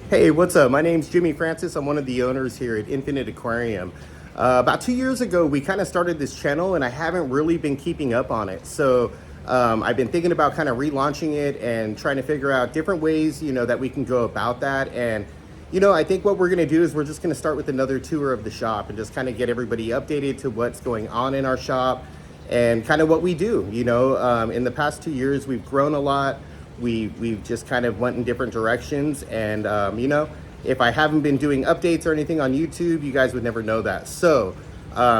Hey, what's up? My name's Jimmy Francis. I'm one of the owners here at Infinite Aquarium. About 2 years ago, we kind of started this channel and I haven't really been keeping up on it. So I've been thinking about kind of relaunching it and trying to figure out different ways, that we can go about that. And, I think what we're going to do is we're just going to start with another tour of the shop and just kind of get everybody updated to what's going on in our shop and kind of what we do. In the past 2 years, we've grown a lot. We've just kind of went in different directions, and if I haven't been doing updates or anything on YouTube, you guys would never know that. So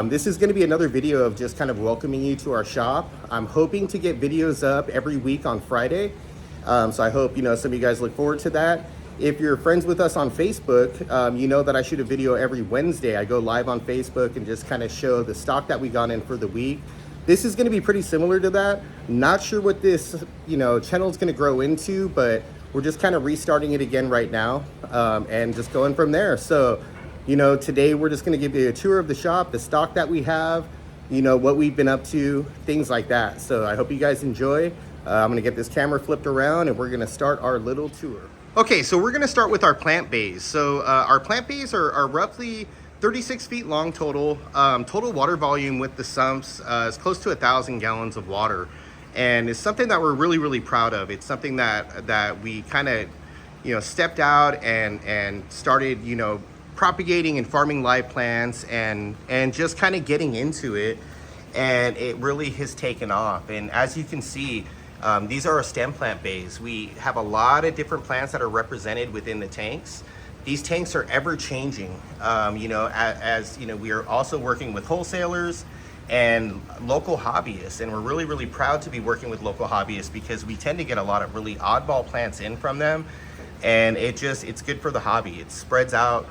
this is going to be another video of just kind of welcoming you to our shop. I'm hoping to get videos up every week on Friday, so I hope some of you guys look forward to that. If you're friends with us on Facebook, you know that I shoot a video every Wednesday. I go live on Facebook and just kind of show the stock that we got in for the week. This is going to be pretty similar to that. Not sure what this, channel is going to grow into, but we're just kind of restarting it again right now, and just going from there. So, today we're just going to give you a tour of the shop, the stock that we have, what we've been up to, things like that. So I hope you guys enjoy. I'm going to get this camera flipped around and we're going to start our little tour. Okay, so we're going to start with our plant bays. So our plant bays are roughly 36 feet long total. Total water volume with the sumps is close to 1,000 gallons of water, and it's something that we're really proud of. It's something that we kind of stepped out and started propagating and farming live plants and just kind of getting into it, and it really has taken off. And as you can see, these are our stem plant bays. We have a lot of different plants that are represented within the tanks. These tanks are ever changing, as we are also working with wholesalers and local hobbyists, and we're really proud to be working with local hobbyists because we tend to get a lot of really oddball plants in from them, and it's good for the hobby. It spreads out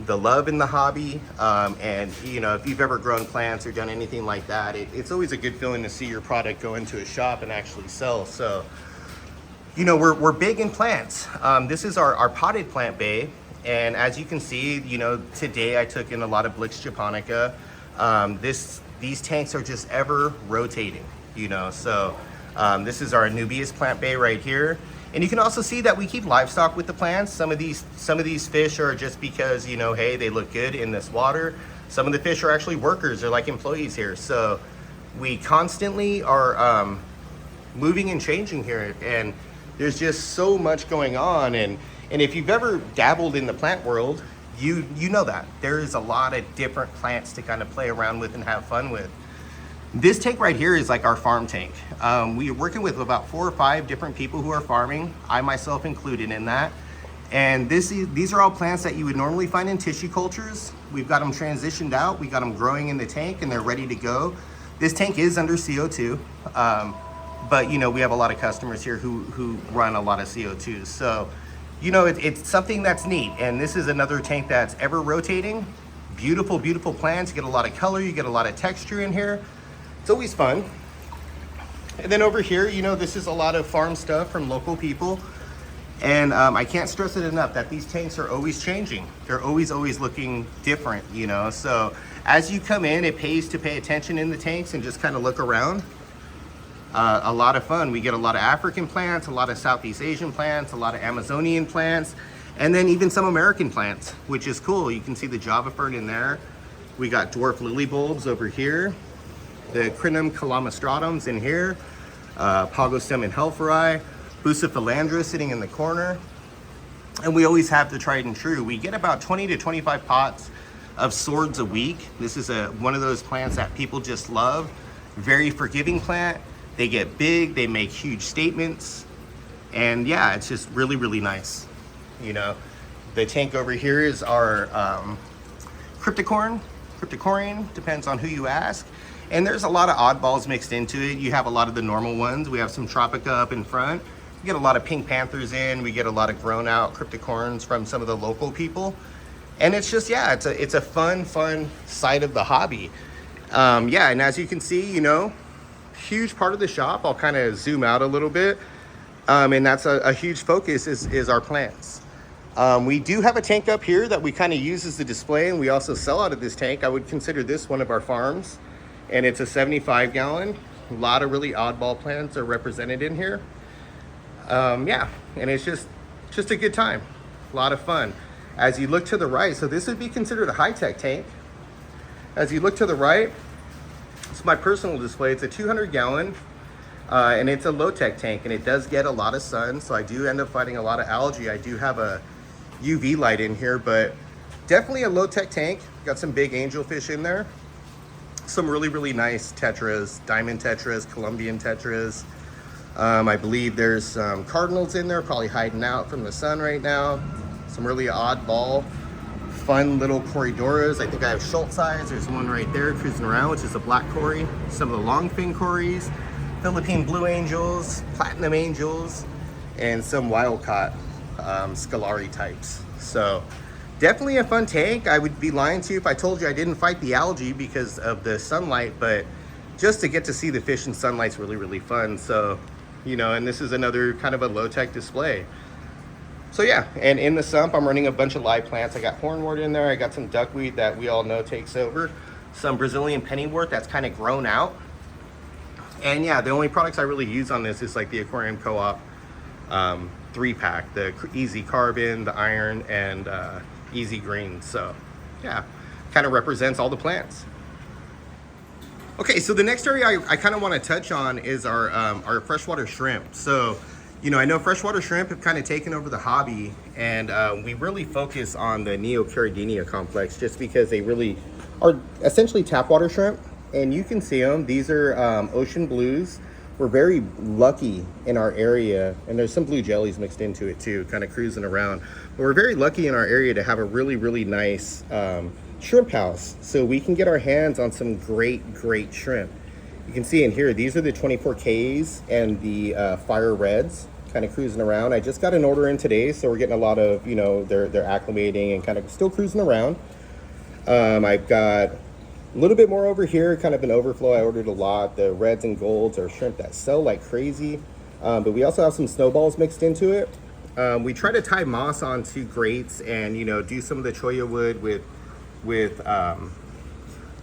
the love in the hobby, and if you've ever grown plants or done anything like that, it's always a good feeling to see your product go into a shop and actually sell. So we're big in plants. This is our potted plant bay. And as you can see, today I took in a lot of Blix japonica. These tanks are just ever rotating, so this is our Anubias plant bay right here. And you can also see that we keep livestock with the plants. Some of these fish are just because, hey, they look good in this water. Some of the fish are actually workers. They're like employees here. So we constantly are moving and changing here. And there's just so much going on. And if you've ever dabbled in the plant world, you know that there is a lot of different plants to kind of play around with and have fun with. This tank right here is like our farm tank. We are working with about 4 or 5 different people who are farming, I myself included in that. And these are all plants that you would normally find in tissue cultures. We've got them transitioned out, we got them growing in the tank, and they're ready to go. This tank is under CO2, but we have a lot of customers here who run a lot of CO2. So it's something that's neat. And this is another tank that's ever rotating. Beautiful plants. You get a lot of color, you get a lot of texture in here. It's always fun. And then over here, this is a lot of farm stuff from local people. And I can't stress it enough that these tanks are always changing. They're always looking different, So as you come in, it pays to pay attention in the tanks and just kind of look around. A lot of fun. We get a lot of African plants, a lot of Southeast Asian plants, a lot of Amazonian plants, and then even some American plants, which is cool. You can see the Java fern in there. We got dwarf lily bulbs over here, the Crinum calamastratum's in here, Pogostem and Helferi, Bucephalandra sitting in the corner. And we always have the tried and true. We get about 20 to 25 pots of swords a week. This is one of those plants that people just love. Very forgiving plant. They get big, they make huge statements, and yeah, it's just really nice. The tank over here is our cryptocorin, depends on who you ask. And there's a lot of oddballs mixed into it. You have a lot of the normal ones. We have some Tropica up in front. We get a lot of pink panthers in. We get a lot of grown out cryptocorins from some of the local people. And it's just, yeah, it's a fun side of the hobby. Yeah, and as you can see, huge part of the shop. I'll kind of zoom out a little bit, and that's a huge focus is our plants. We do have a tank up here that we kind of use as the display, and we also sell out of this tank. I would consider this one of our farms, and it's a 75-gallon. A lot of really oddball plants are represented in here. Yeah, and it's just a good time. A lot of fun. As you look to the right, so this would be considered a high-tech tank. As you look to the right, it's my personal display. It's a 200-gallon, and it's a low-tech tank, and it does get a lot of sun, so I do end up fighting a lot of algae. I do have a UV light in here, but definitely a low-tech tank. Got some big angelfish in there. Some really, really nice tetras, diamond tetras, Colombian tetras. I believe there's some cardinals in there, probably hiding out from the sun right now. Some really oddball, fun little corridoras. I think I have Schultz eyes. There's one right there cruising around, which is a black cory. Some of the longfin cories, Philippine blue angels, platinum angels, and some wild-caught scalari types. So definitely a fun tank. I would be lying to you if I told you I didn't fight the algae because of the sunlight, but just to get to see the fish in sunlight's really, really fun. So, you know, and this is another kind of a low-tech display. So yeah, and in the sump, I'm running a bunch of live plants. I got hornwort in there. I got some duckweed that we all know takes over. Some Brazilian pennywort that's kind of grown out. And yeah, the only products I really use on this is like the Aquarium Co-op 3-pack, the Easy Carbon, the Iron, and Easy Green. So yeah, kind of represents all the plants. Okay, so the next area I kind of want to touch on is our freshwater shrimp. So, you know, I know freshwater shrimp have kind of taken over the hobby, and we really focus on the Neocaridina complex just because they really are essentially tap water shrimp, and you can see them. These are ocean blues. We're very lucky in our area, and there's some blue jellies mixed into it too, kind of cruising around. But we're very lucky in our area to have a really, really nice shrimp house, so we can get our hands on some great shrimp. You can see in here, these are the 24Ks and the fire reds kind of cruising around. I just got an order in today, so we're getting a lot of, you know, they're acclimating and kind of still cruising around. I've got a little bit more over here, kind of an overflow. I ordered a lot. The reds and golds are shrimp that sell like crazy, but we also have some snowballs mixed into it. We try to tie moss onto grates and, you know, do some of the cholla wood with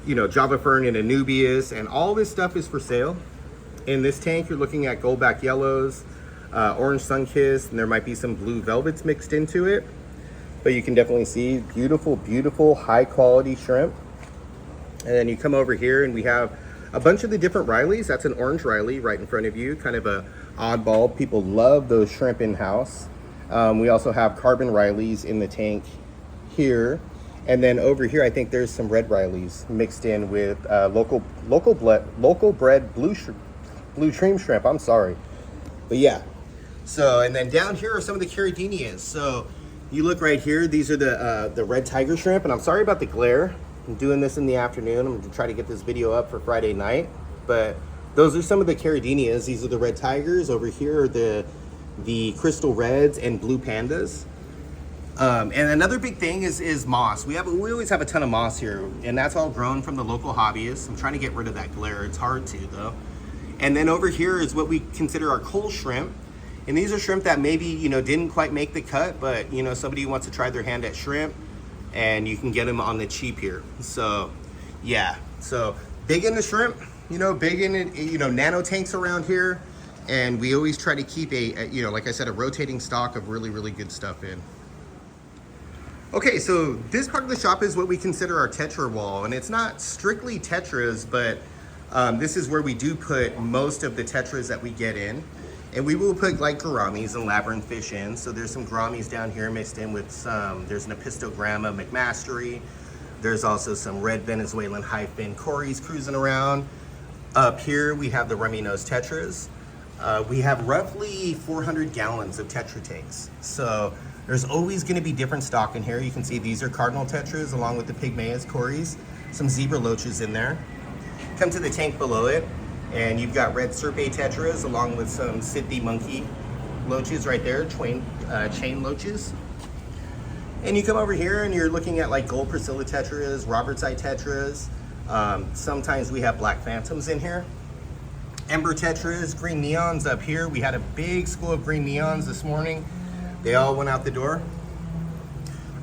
you know, Java fern and Anubias, and all this stuff is for sale. In this tank, you're looking at goldback yellows, orange sunkissed, and there might be some blue velvets mixed into it. But you can definitely see beautiful, beautiful, high quality shrimp. And then you come over here and we have a bunch of the different Rileys. That's an orange Riley right in front of you, kind of a oddball. People love those shrimp in-house. We also have carbon Rileys in the tank here. And then over here, I think there's some red Rileys mixed in with local bred blue stream shrimp. I'm sorry, but yeah. So, and then down here are some of the Caridinias. So you look right here, these are the red tiger shrimp, and I'm sorry about the glare. I'm doing this in the afternoon. I'm gonna try to get this video up for Friday night, but those are some of the Caridinias. These are the red tigers. Over here are the crystal reds and blue pandas. And another big thing is moss. We always have a ton of moss here, and that's all grown from the local hobbyists. I'm trying to get rid of that glare. It's hard to though. And then over here is what we consider our coal shrimp. And these are shrimp that maybe, you know, didn't quite make the cut, but, you know, somebody wants to try their hand at shrimp, and you can get them on the cheap here. So yeah, so big into shrimp, you know, big in it, you know, nano tanks around here. And we always try to keep a, you know, like I said, a rotating stock of really, really good stuff in. Okay, so this part of the shop is what we consider our Tetra wall, and it's not strictly Tetras, but this is where we do put most of the Tetras that we get in. And we will put like gouramis and labyrinth fish in. So there's some gouramis down here mixed in with some, there's an Apistogramma McMastery. There's also some red Venezuelan high-fin cories cruising around. Up here, we have the rummy nose Tetras. We have roughly 400 gallons of Tetra tanks. So there's always gonna be different stock in here. You can see these are cardinal Tetras along with the Pygmaeus cories, some zebra loaches in there. Come to the tank below it, and you've got red Serpe Tetras along with some Sithy monkey loaches right there, chain loaches. And you come over here and you're looking at like gold Priscilla Tetras, Robert's Eye Tetras. Sometimes we have black phantoms in here. Ember Tetras, green neons up here. We had a big school of green neons this morning. They all went out the door.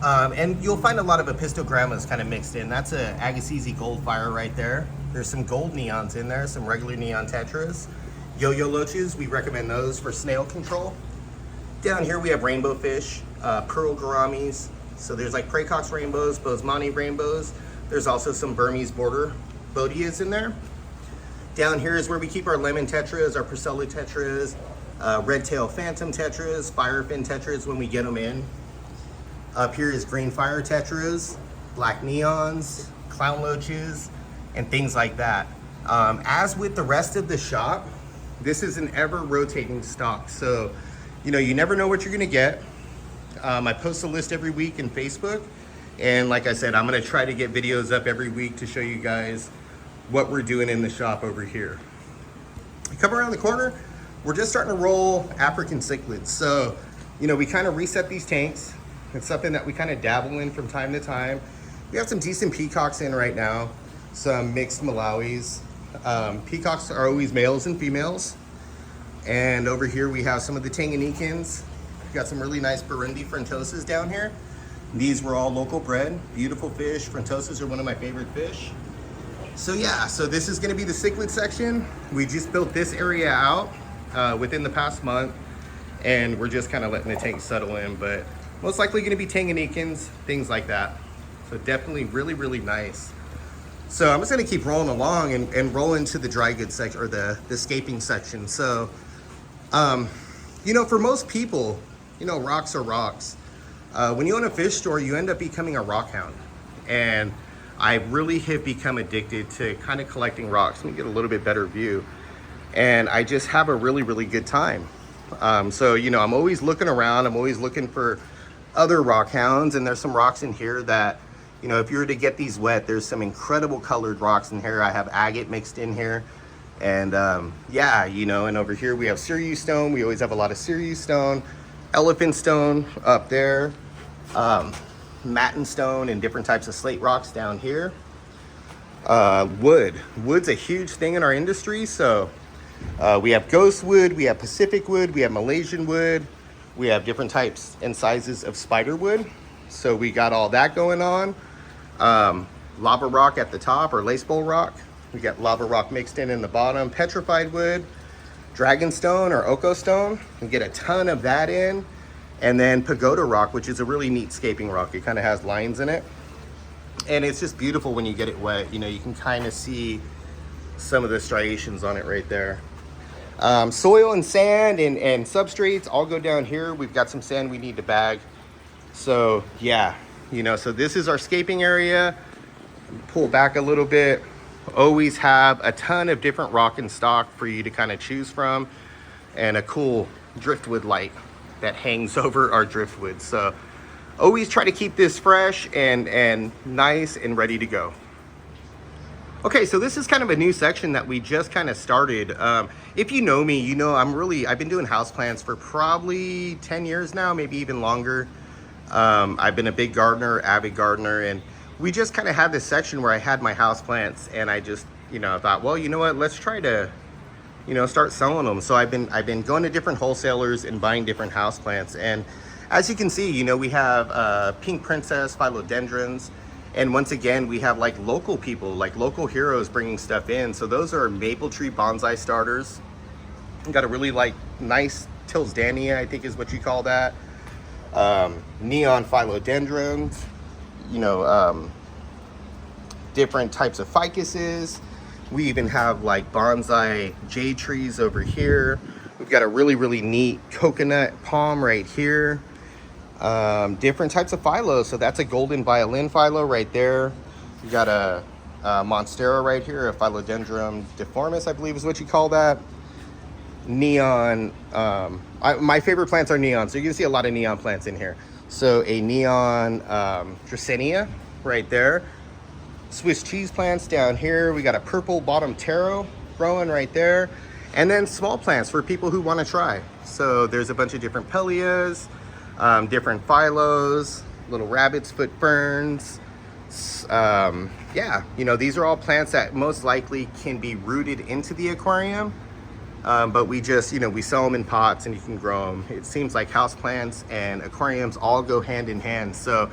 And you'll find a lot of Apistogrammas kind of mixed in. That's a Agassiz gold fire right there. There's some gold neons in there, some regular neon Tetras. Yo-yo loaches, we recommend those for snail control. Down here we have rainbow fish, pearl gouramis. So there's like praecox rainbows, bosemani rainbows. There's also some Burmese border bodias in there. Down here is where we keep our lemon tetras, our Priscilla tetras, red tail phantom tetras, firefin tetras when we get them in. Up here is green fire tetras, black neons, clown loaches, and things like that. As with the rest of the shop, this is an ever rotating stock. So, you know, you never know what you're gonna get. I post a list every week in Facebook. And like I said, I'm gonna try to get videos up every week to show you guys what we're doing in the shop over here. Come around the corner, we're just starting to roll African cichlids. So, you know, we kind of reset these tanks. It's something that we kind of dabble in from time to time. We have some decent peacocks in right now, some mixed Malawis. Peacocks are always males and females. And over here we have some of the Tanganyikans. We've got some really nice Burundi frontosas down here. These were all local bred, beautiful fish. Frontosas are one of my favorite fish. So yeah, so this is gonna be the cichlid section. We just built this area out within the past month, and we're just kind of letting the tank settle in, but most likely gonna be Tanganyikans, things like that. So definitely really, really nice. So I'm just gonna keep rolling along and roll into the dry goods section, or the scaping section. So, you know, for most people, you know, rocks are rocks. When you own a fish store, you end up becoming a rock hound. And I really have become addicted to kind of collecting rocks. Let me get a little bit better view. And I just have a really, really good time. So, you know, I'm always looking around. I'm always looking for other rock hounds. And there's some rocks in here that, you know, if you were to get these wet, there's some incredible colored rocks in here. I have agate mixed in here. And yeah, you know, and over here we have Sirius stone. We always have a lot of Sirius stone. Elephant stone up there, matin stone, and different types of slate rocks down here. Wood's a huge thing in our industry. So we have ghost wood, we have Pacific wood, we have Malaysian wood, we have different types and sizes of spider wood. So we got all that going on. Lava rock at the top, or lace bowl rock. We got lava rock mixed in the bottom. Petrified wood, dragon stone or oko stone. We get a ton of that in. And then pagoda rock, which is a really neat scaping rock. It kind of has lines in it. And it's just beautiful when you get it wet. You know, you can kind of see some of the striations on it right there. Soil and sand and substrates all go down here. We've got some sand we need to bag. So yeah, you know, so this is our scaping area. Pull back a little bit. Always have a ton of different rock in stock for you to kind of choose from, and a cool driftwood light that hangs over our driftwood. So always try to keep this fresh and nice and ready to go. Okay, so this is kind of a new section that we just kind of started. If you know me, you know I've been doing houseplants for probably 10 years now, maybe even longer. I've been a big gardener, avid gardener, and we just kind of had this section where I had my houseplants, and I just, you know, I thought, well, you know what, let's try to, you know, start selling them. So I've been going to different wholesalers and buying different houseplants. And as you can see, you know, we have pink princess, philodendrons. And once again, we have like local people, like local heroes bringing stuff in. So those are maple tree bonsai starters. We've got a really like nice Tilsdania, I think is what you call that. Neon philodendrons, you know, different types of ficuses. We even have like bonsai jade trees over here. We've got a really, really neat coconut palm right here. Different types of phylos. So that's a golden violin phylo right there. We got a monstera right here, a philodendron deformis, I believe is what you call that. Neon, my favorite plants are neon, so you can see a lot of neon plants in here. So a neon Dracaena right there. Swiss cheese plants down here. We got a purple bottom taro growing right there. And then small plants for people who want to try. So there's a bunch of different pellias, different phylos, little rabbit's foot ferns. Yeah, you know, these are all plants that most likely can be rooted into the aquarium. But we just, you know, we sell them in pots and you can grow them. It seems like houseplants and aquariums all go hand in hand. So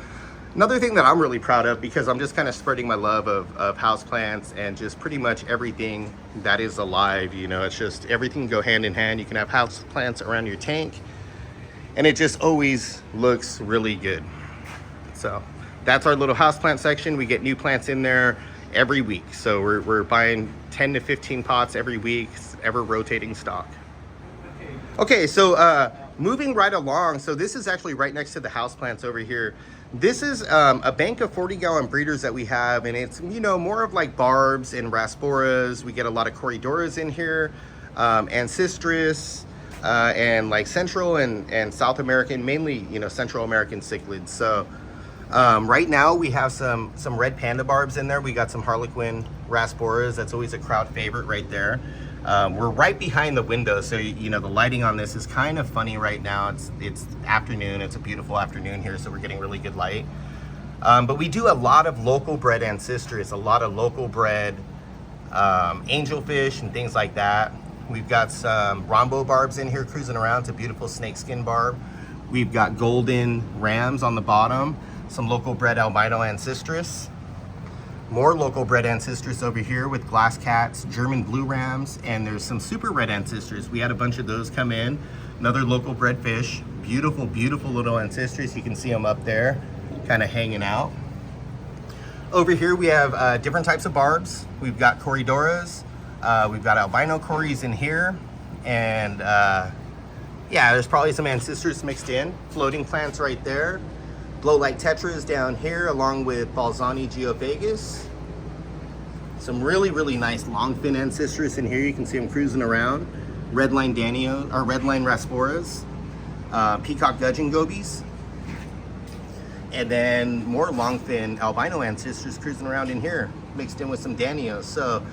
another thing that I'm really proud of, because I'm just kind of spreading my love of houseplants and just pretty much everything that is alive, you know, it's just everything can go hand in hand. You can have houseplants around your tank and it just always looks really good. So that's our little houseplant section. We get new plants in there every week. So we're buying 10 to 15 pots every week, ever rotating stock. Okay, so moving right along. So this is actually right next to the houseplants over here. This is a bank of 40-gallon breeders that we have, and it's, you know, more of like Barbs and rasboras. We get a lot of Carnivorous in here, Ancestris, and like Central and South American, mainly, you know, Central American cichlids. So right now we have some red panda barbs in there. We got some Harlequin rasboras. That's always a crowd favorite right there. We're right behind the window, so you know the lighting on this is kind of funny right now. It's afternoon. It's a beautiful afternoon here, so we're getting really good light. But we do a lot of local bred Ancestris, a lot of local bred angelfish and things like that. We've got some Rombo barbs in here cruising around. It's a beautiful snakeskin barb. We've got golden rams on the bottom, some local bred albino Ancestris. More local bred Ancestris over here with glass cats, German blue rams, and there's some super red Ancestris. We had a bunch of those come in. Another local bred fish. Beautiful, beautiful little Ancestris. You can see them up there, kind of hanging out. Over here we have different types of barbs. We've got Carnivorous, we've got albino cories in here, and yeah, there's probably some Ancestris mixed in. Floating plants right there. Blowlight Tetras down here, along with Balzani geophagus. Some really, really nice longfin Ancestris in here. You can see them cruising around. Redline Danio, or redline rasboras. Peacock gudgeon gobies. And then more longfin albino Ancestris cruising around in here, mixed in with some Danios. So,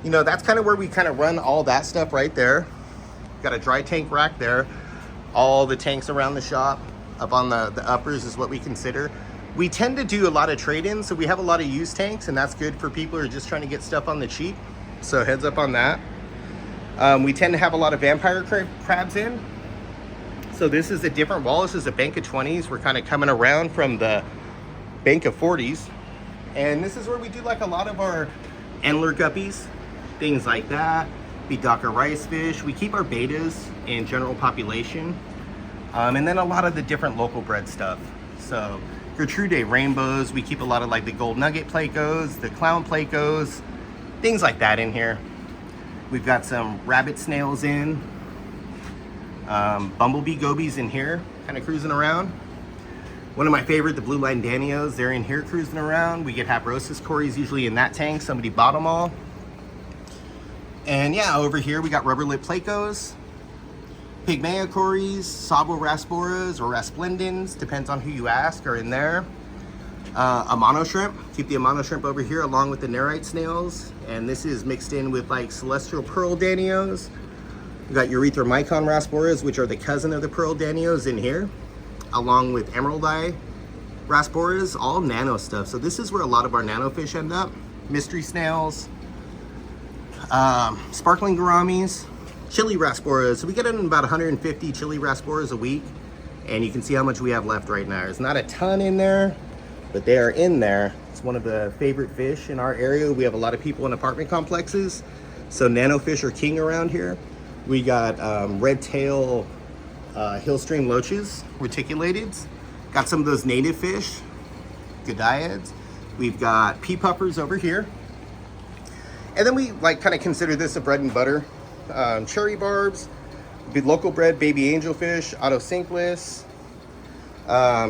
you know, that's kind of where we kind of run all that stuff right there. Got a dry tank rack there. All the tanks around the shop. Up on the uppers is what we consider. We tend to do a lot of trade-ins, so we have a lot of used tanks, and that's good for people who are just trying to get stuff on the cheap. So heads up on that. We tend to have a lot of vampire crabs in. So this is a different wall. This is a bank of 20s. We're kind of coming around from the bank of 40s. And this is where we do like a lot of our Endler guppies, things like that. Bidaka rice fish. We keep our betas in general population. And then a lot of the different local bred stuff. So Gertrude rainbows, we keep a lot of like the gold nugget plecos, the clown plecos, things like that in here. We've got some rabbit snails in, bumblebee gobies in here, kind of cruising around. One of my favorite, the blue line Danios, they're in here cruising around. We get Habrosis cories usually in that tank. Somebody bought them all. And yeah, over here we got rubber lip plecos. Pygmaea cories, Sabo rasboras or rasplendens, depends on who you ask, are in there. A mono shrimp, keep the mono shrimp over here along with the nerite snails. And this is mixed in with like celestial pearl danios. We got erythromycon rasboras, which are the cousin of the pearl danios in here, along with emerald eye rasboras, all nano stuff. So this is where a lot of our nano fish end up. Mystery snails, sparkling gouramis, chili rasboras. So we get in about 150 chili rasboras a week, and you can see how much we have left right now. There's not a ton in there, but they are in there. It's one of the favorite fish in our area. We have a lot of people in apartment complexes, so nano fish are king around here. We got red tail hillstream loaches, reticulateds. Got some of those native fish, godiads. We've got pea puffers over here, and then we like kind of consider this a bread and butter. Cherry barbs, local bred baby angelfish, autocinkless,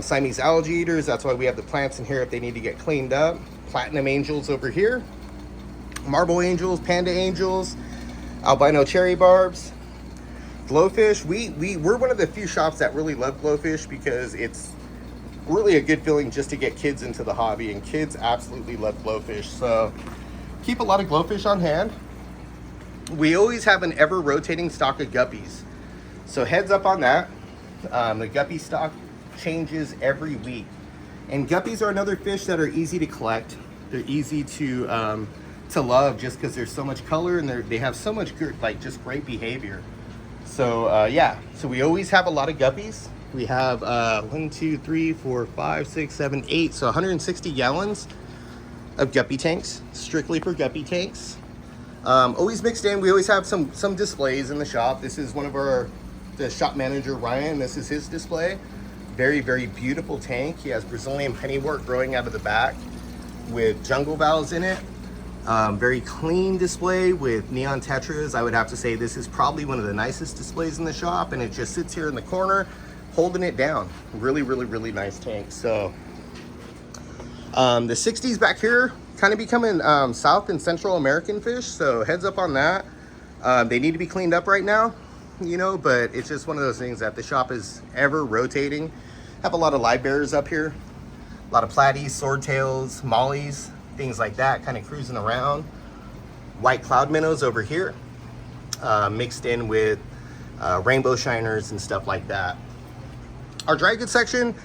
Siamese algae eaters. That's why we have the plants in here if they need to get cleaned up. Platinum angels over here, marble angels, panda angels, albino cherry barbs, glowfish. We're one of the few shops that really love glowfish because it's really a good feeling just to get kids into the hobby, and kids absolutely love glowfish. So keep a lot of glowfish on hand. We always have an ever rotating stock of guppies, so heads up on that. The guppy stock changes every week, and guppies are another fish that are easy to collect. They're easy to love just because there's so much color, and they have so much like just great behavior. So yeah, so we always have a lot of guppies. We have 1, 2, 3, 4, 5, 6, 7, 8, so 160 gallons of guppy tanks, strictly for guppy tanks. Always mixed in. We always have some displays in the shop. This is one of our the shop manager, Ryan. This is his display. Very, very beautiful tank. He has Brazilian pennywort growing out of the back with jungle valves in it. Very clean display with neon tetras. I would have to say this is probably one of the nicest displays in the shop, and it just sits here in the corner holding it down. Really, really, really nice tank. So the 60s back here kind of becoming South and Central American fish, so heads up on that. They need to be cleaned up right now, you know, but it's just one of those things that the shop is ever rotating. Have a lot of live bearers up here, a lot of platies, swordtails, mollies, things like that, kind of cruising around. White cloud minnows over here, mixed in with rainbow shiners and stuff like that. Our dry goods section,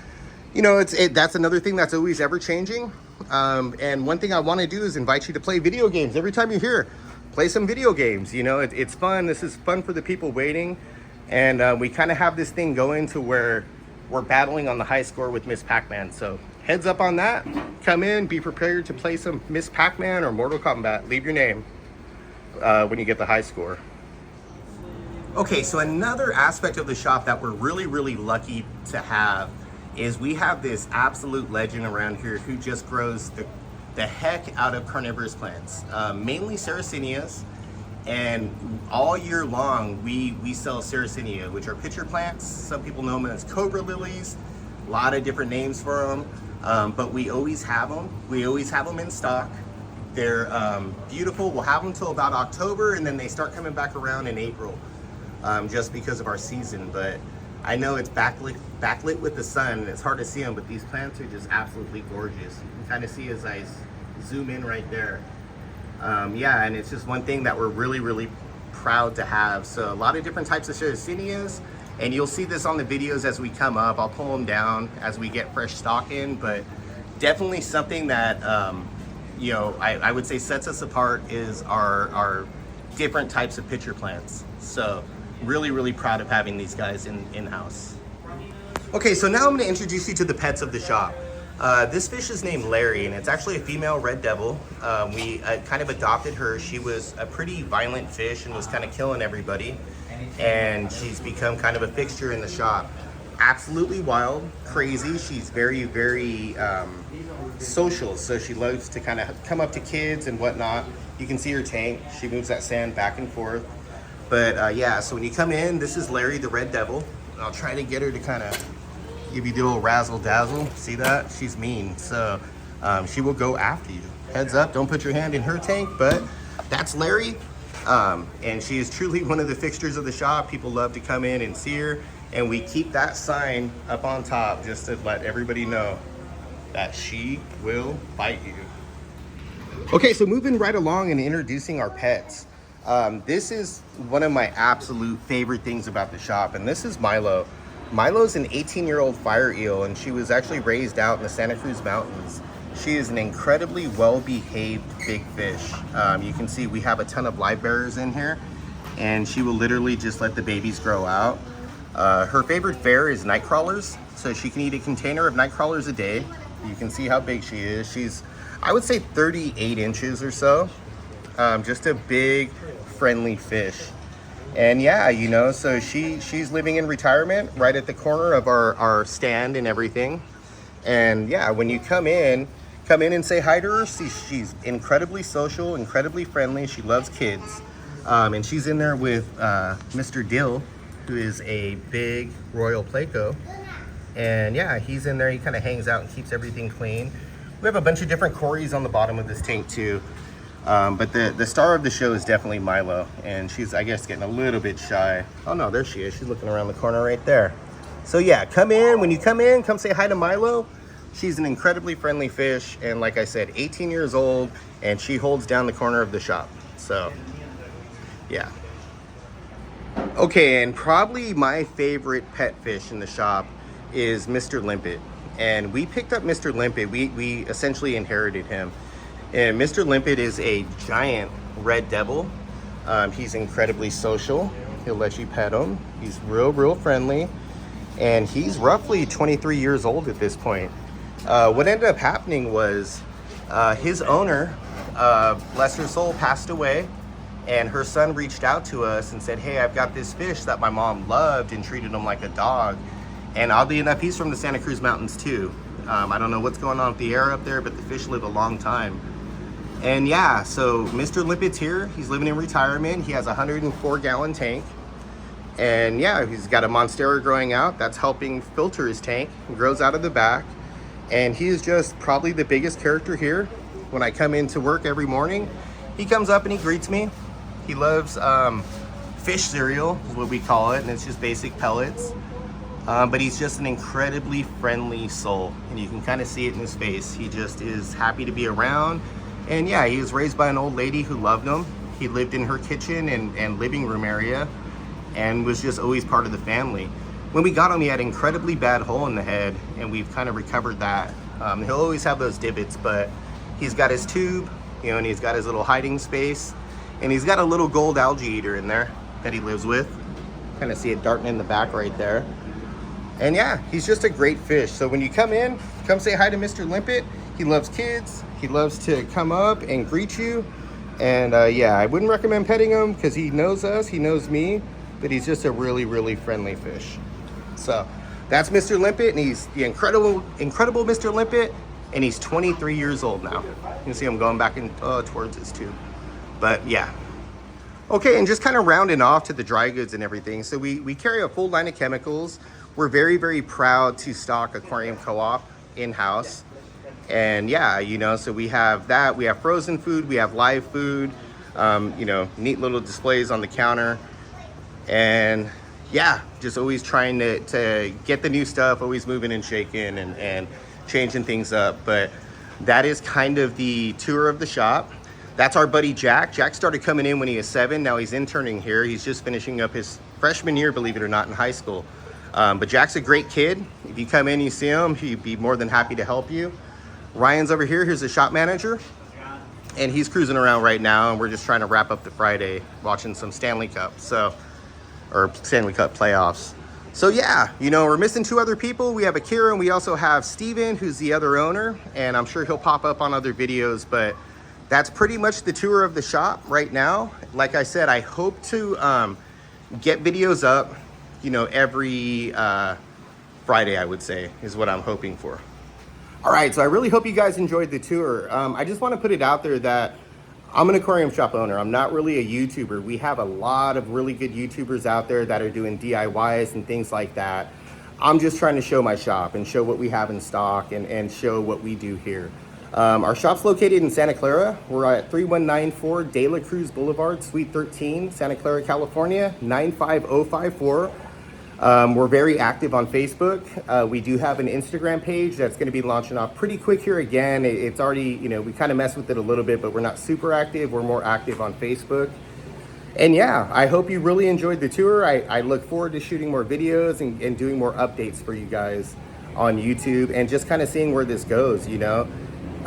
you know, that's another thing that's always ever changing. And one thing I want to do is invite you to play video games. Every time you're here, play some video games. You know, it's fun. This is fun for the people waiting. And we kind of have this thing going to where we're battling on the high score with Miss Pac-Man. So heads up on that. Come in, be prepared to play some Miss Pac-Man or Mortal Kombat. Leave your name when you get the high score. Okay, so another aspect of the shop that we're really, really lucky to have is we have this absolute legend around here who just grows the heck out of carnivorous plants, mainly Sarracenias, and all year long we sell Sarracenia, which are pitcher plants. Some people know them as cobra lilies, a lot of different names for them, but we always have them. We always have them in stock. They're beautiful. We'll have them till about October, and then they start coming back around in April, just because of our season. But I know it's backlit with the sun, and it's hard to see them, but these plants are just absolutely gorgeous. You can kind of see as I zoom in right there. Yeah, and it's just one thing that we're really, really proud to have. So a lot of different types of Sarracenias, and you'll see this on the videos as we come up. I'll pull them down as we get fresh stock in, but definitely something that, you know, I would say sets us apart is our different types of pitcher plants. So really, really proud of having these guys in-house. Okay, so now I'm going to introduce you to the pets of the shop. This fish is named Larry, and it's actually a female red devil. We kind of adopted her. She was a pretty violent fish and was kind of killing everybody, and she's become kind of a fixture in the shop. Absolutely wild, crazy. She's very, very social, so she loves to kind of come up to kids and whatnot. You can see her tank. She moves that sand back and forth. But yeah, so when you come in, this is Larry the red devil. I'll try to get her to kind of give you the old razzle dazzle. See that? She's mean, so she will go after you. Heads up, don't put your hand in her tank, but that's Larry. And she is truly one of the fixtures of the shop. People love to come in and see her, and we keep that sign up on top just to let everybody know that she will bite you. Okay, so moving right along and introducing our pets. This is one of my absolute favorite things about the shop, and this is Milo. Milo's an 18-year-old fire eel, and she was actually raised out in the Santa Cruz Mountains. She is an incredibly well-behaved big fish. You can see we have a ton of live bearers in here, and she will literally just let the babies grow out. Her favorite fare is night crawlers, so she can eat a container of night crawlers a day. You can see how big she is. She's, I would say, 38 inches or so. Just a big, friendly fish. And yeah, you know, so she's living in retirement right at the corner of our stand and everything. And yeah, when you come in and say hi to her. She's incredibly social, incredibly friendly. She loves kids. And she's in there with Mr. Dill, who is a big royal pleco. And yeah, he's in there. He kind of hangs out and keeps everything clean. We have a bunch of different cories on the bottom of this tank too. But the star of the show is definitely Milo, and she's, I guess, getting a little bit shy. Oh no, there she is. She's looking around the corner right there. So yeah, come in. When you come in, come say hi to Milo. She's an incredibly friendly fish, and like I said, 18 years old, and she holds down the corner of the shop. So yeah. Okay, and probably my favorite pet fish in the shop is Mr. Limpet. And we picked up Mr. Limpet. We essentially inherited him. And Mr. Limpet is a giant red devil. He's incredibly social. He'll let you pet him. He's real friendly. And he's roughly 23 years old at this point. What ended up happening was his owner, bless her soul, passed away. And her son reached out to us and said, hey, I've got this fish that my mom loved and treated him like a dog. And oddly enough, he's from the Santa Cruz Mountains too. I don't know what's going on with the air up there, but the fish live a long time. And yeah, so Mr. Limpet's here. He's living in retirement. He has a 104-gallon tank. And yeah, he's got a monstera growing out that's helping filter his tank. It grows out of the back. And he is just probably the biggest character here. When I come into work every morning, he comes up and he greets me. He loves fish cereal, is what we call it, and it's just basic pellets. But he's just an incredibly friendly soul, and you can kind of see it in his face. He just is happy to be around. And yeah, he was raised by an old lady who loved him. He lived in her kitchen and living room area and was just always part of the family. When we got him, he had an incredibly bad hole in the head, and we've kind of recovered that. He'll always have those divots, but he's got his tube, you know, and he's got his little hiding space. And he's got a little gold algae eater in there that he lives with. Kind of see it darting in the back right there. And yeah, he's just a great fish. So when you come in, come say hi to Mr. Limpet. He loves kids. He loves to come up and greet you. And yeah, I wouldn't recommend petting him because he knows us, he knows me, but he's just a really, really friendly fish. So that's Mr. Limpet, and he's the incredible Mr. Limpet, and he's 23 years old now. You can see him going back in, towards his tube. But yeah. Okay, and just kind of rounding off to the dry goods and everything. So we carry a full line of chemicals. We're very, very proud to stock Aquarium Co-op in-house. And yeah, you know, so we have that. We have frozen food, we have live food, you know, neat little displays on the counter. And yeah, just always trying to get the new stuff, always moving and shaking and changing things up. But that is kind of the tour of the shop. That's our buddy Jack. Jack started coming in when he was 7. Now he's interning here. He's just finishing up his freshman year, believe it or not, in high school. But Jack's a great kid. If you come in, you see him, he'd be more than happy to help you. Ryan's over here. Here's the shop manager. And he's cruising around right now, and we're just trying to wrap up the Friday, watching some Stanley Cup, or Stanley Cup playoffs. So yeah, you know, we're missing 2 other people. We have Akira, and we also have Steven, who's the other owner, and I'm sure he'll pop up on other videos, but that's pretty much the tour of the shop right now. Like I said, I hope to get videos up, you know, every Friday, I would say, is what I'm hoping for. All right, so I really hope you guys enjoyed the tour. I just want to put it out there that I'm an aquarium shop owner. I'm not really a YouTuber. We have a lot of really good YouTubers out there that are doing DIYs and things like that. I'm just trying to show my shop and show what we have in stock and show what we do here. Our shop's located in Santa Clara. We're at 3194 De La Cruz Boulevard, Suite 13, Santa Clara, California, 95054. We're very active on Facebook. We do have an Instagram page that's going to be launching off pretty quick here again. It's already, you know, we kind of mess with it a little bit, but we're not super active. We're more active on Facebook. And yeah, I hope you really enjoyed the tour. I look forward to shooting more videos and doing more updates for you guys on YouTube and just kind of seeing where this goes, you know.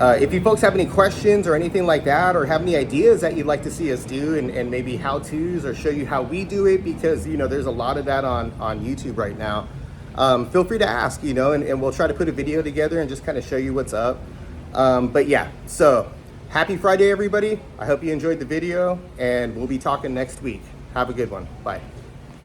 If you folks have any questions or anything like that, or have any ideas that you'd like to see us do and maybe how-tos or show you how we do it, because, you know, there's a lot of that on YouTube right now, feel free to ask, you know, and we'll try to put a video together and just kind of show you what's up. But yeah, so happy Friday, everybody. I hope you enjoyed the video, and we'll be talking next week. Have a good one. Bye.